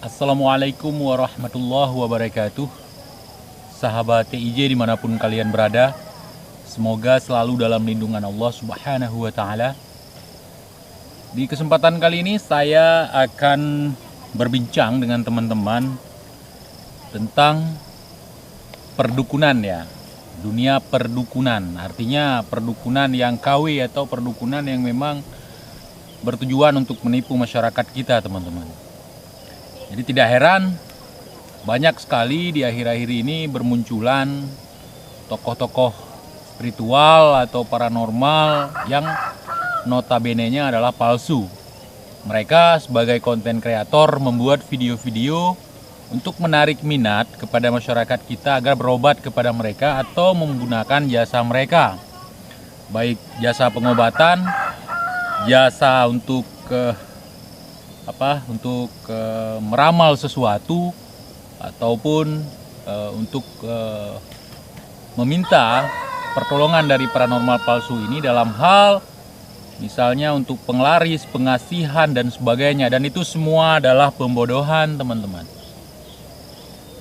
Assalamualaikum warahmatullahi wabarakatuh. Sahabat TIJ dimanapun kalian berada, semoga selalu dalam lindungan Allah Subhanahu wa Ta'ala. Di kesempatan kali ini saya akan berbincang dengan teman-teman tentang perdukunan ya. Dunia perdukunan, artinya perdukunan yang KW atau perdukunan yang memang bertujuan untuk menipu masyarakat kita, teman-teman. Jadi tidak heran banyak sekali di akhir-akhir ini bermunculan tokoh-tokoh spiritual atau paranormal yang notabene-nya adalah palsu. Mereka sebagai konten kreator membuat video-video untuk menarik minat kepada masyarakat kita agar berobat kepada mereka atau menggunakan jasa mereka. Baik jasa pengobatan, jasa untuk meramal sesuatu ataupun untuk meminta pertolongan dari paranormal palsu ini dalam hal misalnya untuk penglaris, pengasihan dan sebagainya, dan itu semua adalah pembodohan, teman-teman.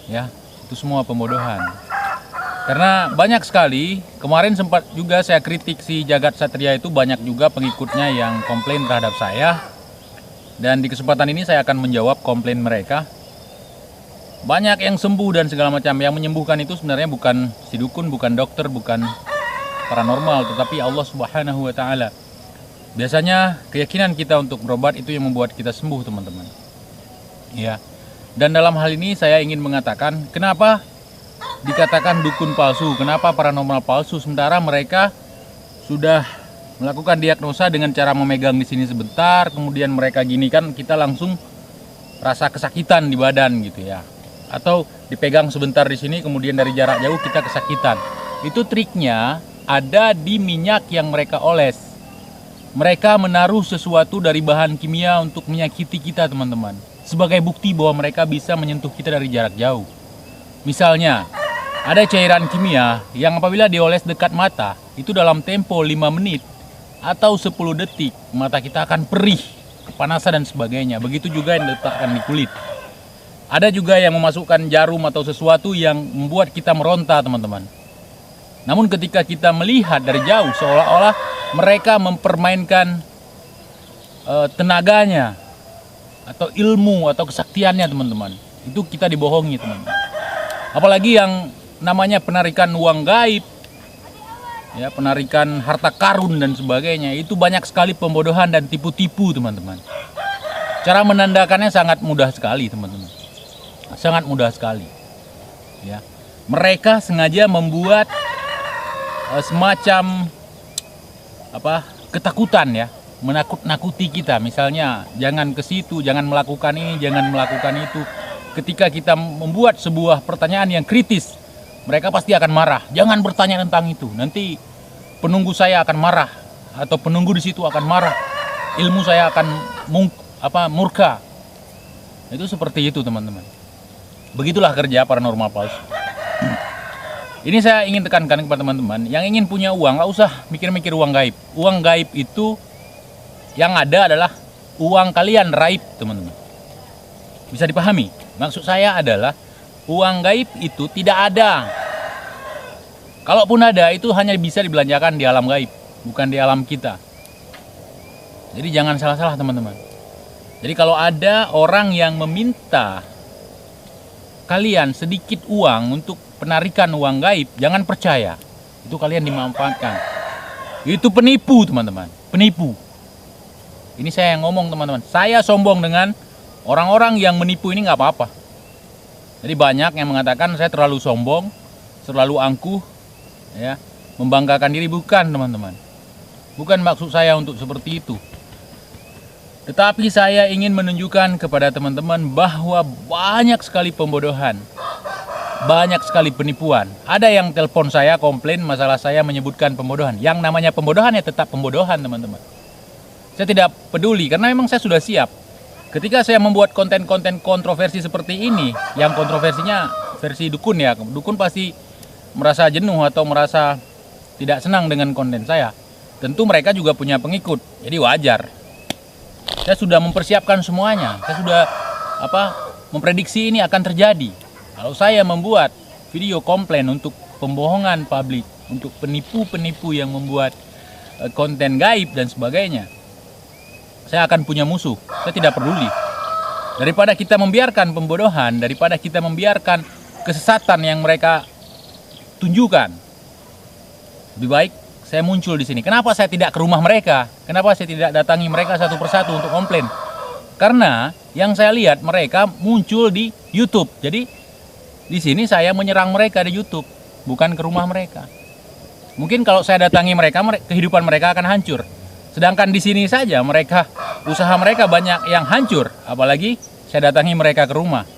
Ya, itu semua pembodohan. Karena banyak sekali, kemarin sempat juga saya kritik si Jagat Satria itu, banyak juga pengikutnya yang komplain terhadap saya. Dan di kesempatan ini saya akan menjawab komplain mereka. Banyak yang sembuh dan segala macam. Yang menyembuhkan itu sebenarnya bukan si dukun, bukan dokter, bukan paranormal, tetapi Allah Subhanahu wa Ta'ala. Biasanya keyakinan kita untuk berobat itu yang membuat kita sembuh, teman-teman. Ya. Dan dalam hal ini saya ingin mengatakan, kenapa dikatakan dukun palsu, kenapa paranormal palsu, sementara mereka sudah melakukan diagnosa dengan cara memegang di sini sebentar, kemudian mereka gini kan, kita langsung rasa kesakitan di badan gitu ya. Atau dipegang sebentar di sini, kemudian dari jarak jauh kita kesakitan. Itu triknya ada di minyak yang mereka oles. Mereka menaruh sesuatu dari bahan kimia untuk menyakiti kita, teman-teman. Sebagai bukti bahwa mereka bisa menyentuh kita dari jarak jauh. Misalnya, ada cairan kimia yang apabila dioles dekat mata, itu dalam tempo 5 menit atau 10 detik, mata kita akan perih, kepanasan dan sebagainya. Begitu juga yang diletakkan di kulit. Ada juga yang memasukkan jarum atau sesuatu yang membuat kita meronta, teman-teman. Namun ketika kita melihat dari jauh, seolah-olah mereka mempermainkan tenaganya atau ilmu atau kesaktiannya, teman-teman. Itu kita dibohongi, teman-teman. Apalagi yang namanya penarikan uang gaib, ya, penarikan harta karun dan sebagainya, itu banyak sekali pembodohan dan tipu-tipu, teman-teman. Cara menandakannya sangat mudah sekali, teman-teman. Sangat mudah sekali. Ya. Mereka sengaja membuat semacam ketakutan ya, menakut-nakuti kita. Misalnya, jangan ke situ, jangan melakukan ini, jangan melakukan itu. Ketika kita membuat sebuah pertanyaan yang kritis, mereka pasti akan marah. Jangan bertanya tentang itu. Nanti penunggu saya akan marah atau penunggu di situ akan marah. Ilmu saya akan murka. Itu seperti itu, teman-teman. Begitulah kerja paranormal palsu. Ini saya ingin tekankan kepada teman-teman yang ingin punya uang, nggak usah mikir-mikir uang gaib. Uang gaib itu yang ada adalah uang kalian raib, teman-teman. Bisa dipahami? Maksud saya adalah uang gaib itu tidak ada. Kalaupun ada, itu hanya bisa dibelanjakan di alam gaib, bukan di alam kita. Jadi jangan salah-salah, teman-teman. Jadi kalau ada orang yang meminta kalian sedikit uang untuk penarikan uang gaib, jangan percaya. Itu kalian dimanfaatkan. Itu penipu, teman-teman. Penipu. Ini saya yang ngomong, teman-teman. Saya sombong dengan orang-orang yang menipu ini nggak apa-apa. Jadi banyak yang mengatakan saya terlalu sombong, terlalu angkuh, ya, membanggakan diri. Bukan, teman-teman. Bukan maksud saya untuk seperti itu. Tetapi saya ingin menunjukkan kepada teman-teman bahwa banyak sekali pembodohan, banyak sekali penipuan. Ada yang telepon saya komplain masalah saya menyebutkan pembodohan. Yang namanya pembodohan ya tetap pembodohan, teman-teman. Saya tidak peduli karena memang saya sudah siap. Ketika saya membuat konten-konten kontroversi seperti ini, yang kontroversinya versi dukun ya, dukun pasti merasa jenuh atau merasa tidak senang dengan konten saya. Tentu mereka juga punya pengikut, jadi wajar. Saya sudah mempersiapkan semuanya. Saya sudah memprediksi ini akan terjadi. Kalau saya membuat video komplain untuk pembohongan publik, untuk penipu-penipu yang membuat konten gaib dan sebagainya, saya akan punya musuh. Saya tidak peduli. Daripada kita membiarkan pembodohan, daripada kita membiarkan kesesatan yang mereka tunjukkan, lebih baik saya muncul di sini. Kenapa saya tidak ke rumah mereka? Kenapa saya tidak datangi mereka satu persatu untuk komplain? Karena yang saya lihat mereka muncul di YouTube. Jadi di sini saya menyerang mereka di YouTube, bukan ke rumah mereka. Mungkin kalau saya datangi mereka, kehidupan mereka akan hancur. Sedangkan di sini saja usaha mereka banyak yang hancur, apalagi saya datangi mereka ke rumah.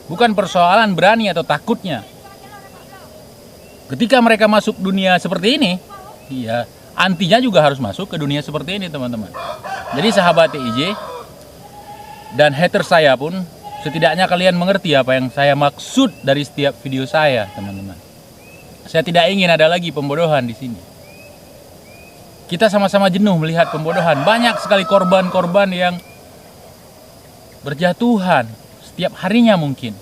Bukan persoalan berani atau takutnya. Ketika mereka masuk dunia seperti ini, iya, antinya juga harus masuk ke dunia seperti ini, teman-teman. Jadi sahabat TIJ dan hater saya pun, setidaknya kalian mengerti apa yang saya maksud dari setiap video saya, teman-teman. Saya tidak ingin ada lagi pembodohan di sini. Kita sama-sama jenuh melihat pembodohan. Banyak sekali korban-korban yang berjatuhan setiap harinya mungkin.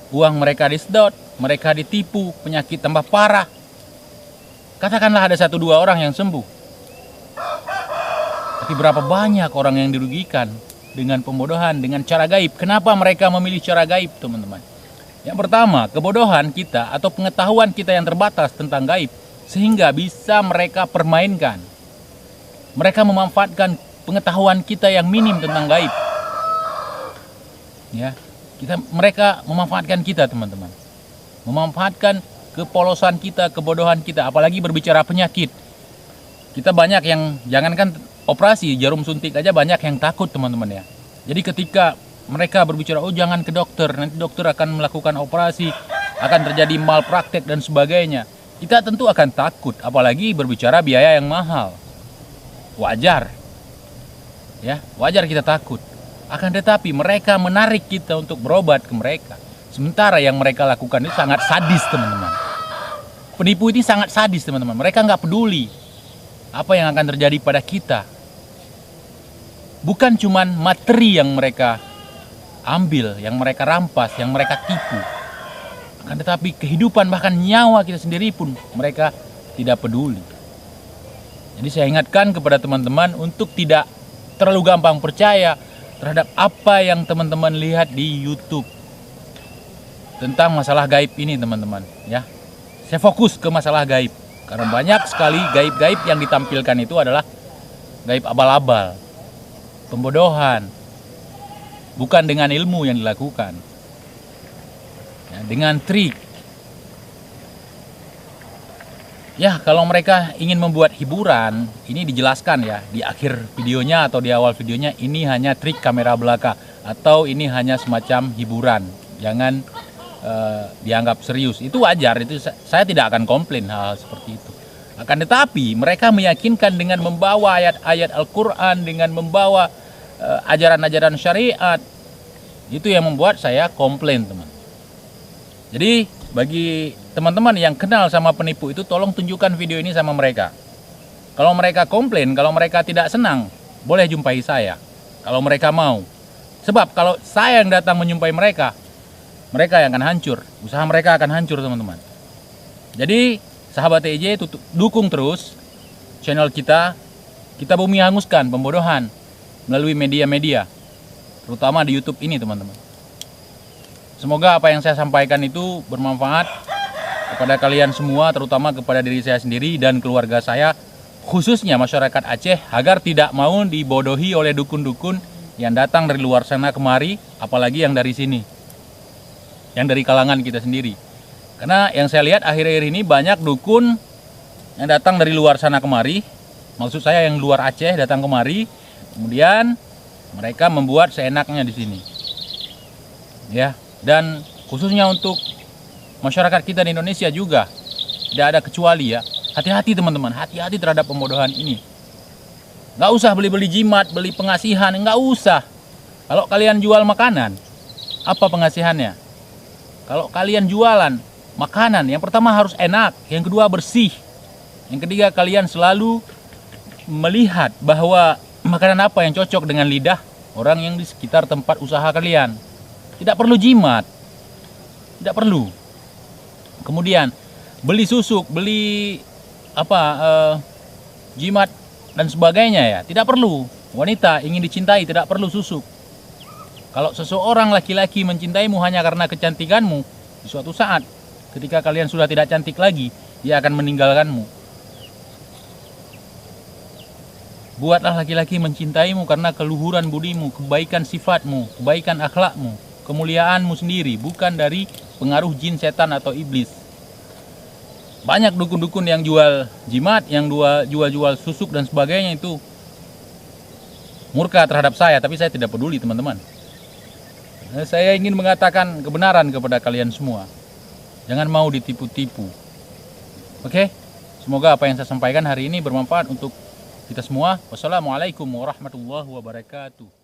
Uang mereka disedot, mereka ditipu, penyakit tambah parah. Katakanlah ada 1-2 orang yang sembuh. Tapi berapa banyak orang yang dirugikan dengan pembodohan, dengan cara gaib. Kenapa mereka memilih cara gaib, teman-teman? Yang pertama, kebodohan kita atau pengetahuan kita yang terbatas tentang gaib, sehingga bisa mereka permainkan. Mereka memanfaatkan pengetahuan kita yang minim tentang gaib. Ya, mereka memanfaatkan kita, teman-teman. Memanfaatkan kepolosan kita, kebodohan kita, apalagi berbicara penyakit. Kita banyak yang, jangankan operasi, jarum suntik aja banyak yang takut, teman-teman ya. Jadi ketika mereka berbicara, oh jangan ke dokter, nanti dokter akan melakukan operasi, akan terjadi malpraktek dan sebagainya. Kita tentu akan takut, apalagi berbicara biaya yang mahal. Wajar. Ya, wajar kita takut. Akan tetapi mereka menarik kita untuk berobat ke mereka. Sementara yang mereka lakukan itu sangat sadis, teman-teman. Penipu ini sangat sadis, teman-teman. Mereka nggak peduli apa yang akan terjadi pada kita. Bukan cuman materi yang mereka ambil, yang mereka rampas, yang mereka tipu. Akan tetapi kehidupan, bahkan nyawa kita sendiri pun mereka tidak peduli. Jadi saya ingatkan kepada teman-teman untuk tidak terlalu gampang percaya terhadap apa yang teman-teman lihat di YouTube tentang masalah gaib ini, teman-teman. Ya, saya fokus ke masalah gaib karena banyak sekali gaib-gaib yang ditampilkan itu adalah gaib abal-abal, pembodohan, bukan dengan ilmu yang dilakukan, ya, dengan trik. Ya, kalau mereka ingin membuat hiburan, ini dijelaskan ya di akhir videonya atau di awal videonya, ini hanya trik kamera belaka atau ini hanya semacam hiburan. Jangan dianggap serius. Itu wajar, itu saya tidak akan komplain hal seperti itu. Akan tetapi mereka meyakinkan dengan membawa ayat-ayat Al-Quran, dengan membawa ajaran-ajaran syariat. Itu yang membuat saya komplain, teman. Jadi bagi teman-teman yang kenal sama penipu itu, tolong tunjukkan video ini sama mereka. Kalau mereka komplain, kalau mereka tidak senang, boleh jumpai saya. Kalau mereka mau. Sebab kalau saya yang datang menjumpai mereka, mereka yang akan hancur. Usaha mereka akan hancur, teman-teman. Jadi sahabat TIJ, dukung terus channel kita. Kita bumi hanguskan pembodohan melalui media-media, terutama di YouTube ini, teman-teman. Semoga apa yang saya sampaikan itu bermanfaat kepada kalian semua, terutama kepada diri saya sendiri dan keluarga saya, khususnya masyarakat Aceh, agar tidak mau dibodohi oleh dukun-dukun yang datang dari luar sana kemari, apalagi yang dari sini, yang dari kalangan kita sendiri. Karena yang saya lihat akhir-akhir ini banyak dukun yang datang dari luar sana kemari, maksud saya yang luar Aceh datang kemari, kemudian mereka membuat seenaknya di sini. Ya, dan khususnya untuk masyarakat kita di Indonesia juga tidak ada kecuali ya. Hati-hati, teman-teman, hati-hati terhadap pembodohan ini. Nggak usah beli-beli jimat, beli pengasihan, nggak usah. Kalau kalian jual makanan, apa pengasihannya? Kalau kalian jualan makanan, yang pertama harus enak, yang kedua bersih, yang ketiga kalian selalu melihat bahwa makanan apa yang cocok dengan lidah orang yang di sekitar tempat usaha kalian. Tidak perlu jimat. Tidak perlu. Kemudian beli susuk, beli jimat dan sebagainya ya, tidak perlu. Wanita ingin dicintai tidak perlu susuk. Kalau seseorang laki-laki mencintaimu hanya karena kecantikanmu, di suatu saat ketika kalian sudah tidak cantik lagi, dia akan meninggalkanmu. Buatlah laki-laki mencintaimu karena keluhuran budimu, kebaikan sifatmu, kebaikan akhlakmu, kemuliaanmu sendiri, bukan dari pengaruh jin, setan, atau iblis. Banyak dukun-dukun yang jual jimat, yang jual susuk dan sebagainya, itu murka terhadap saya, tapi saya tidak peduli, teman-teman. Saya ingin mengatakan kebenaran kepada kalian semua. Jangan mau ditipu-tipu. Oke? Semoga apa yang saya sampaikan hari ini bermanfaat untuk kita semua. Wassalamualaikum warahmatullahi wabarakatuh.